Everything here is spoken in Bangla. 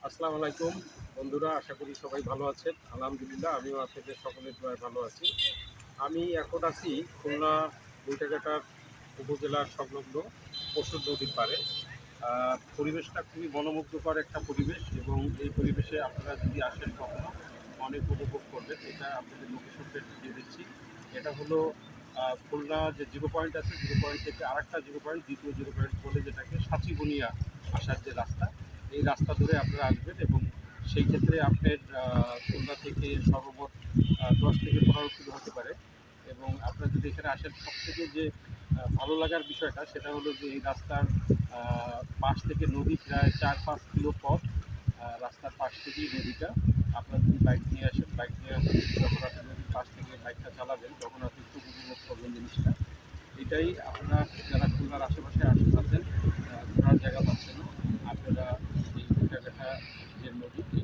আসসালামু আলাইকুম বন্ধুরা, আশা করি সবাই ভালো আছেন। আলহামদুলিল্লাহ, আমিও আপনাদের সকলের দোয়ায় ভালো আছি। আমি এখন আছি খুলনা বৈঠাঘাটার উপজেলার সংলগ্ন পশুর নদীর পাড়ে। পরিবেশটা খুবই মনোমুগ্ধকর একটা পরিবেশ, এবং এই পরিবেশে আপনারা যদি আসেন কখনো অনেক উপভোগ করবেন। এটা আপনাদের লোকেশনটা দিয়ে দিচ্ছি। এটা হলো খুলনা যে জিরো পয়েন্ট আছে, জিরো পয়েন্ট থেকে আরেকটা জিরো পয়েন্ট, দ্বিতীয় জিরো পয়েন্ট বলে যেটাকে সাঁচিবুনিয়া আসার যে রাস্তা, এই রাস্তা ধরে আপনারা আসবেন। এবং সেই ক্ষেত্রে আপনার খুলনা থেকে সর্বমোট 10 থেকে 15 কিলো হতে পারে। এবং আপনারা যদি এখানে আসেন, সবথেকে যে ভালো লাগার বিষয়টা সেটা হলো যে এই রাস্তার পাশ থেকে নদী প্রায় 4-5 কিলো পথ। রাস্তার পাশ থেকেই নদীটা। আপনারা যদি বাইক নিয়ে আসেন, বাইক নিয়ে যখন আপনি নদীর পাশ থেকে বাইকটা চালাবেন, তখন আপনি খুব উপভোগ করবেন জিনিসটা। এটাই আপনারা যারা খুলনার আশেপাশে আছেন, ঘোরার জায়গা পাচ্ছেন না, আপনারা এই বৈঠাঘাটা যে নদী, এই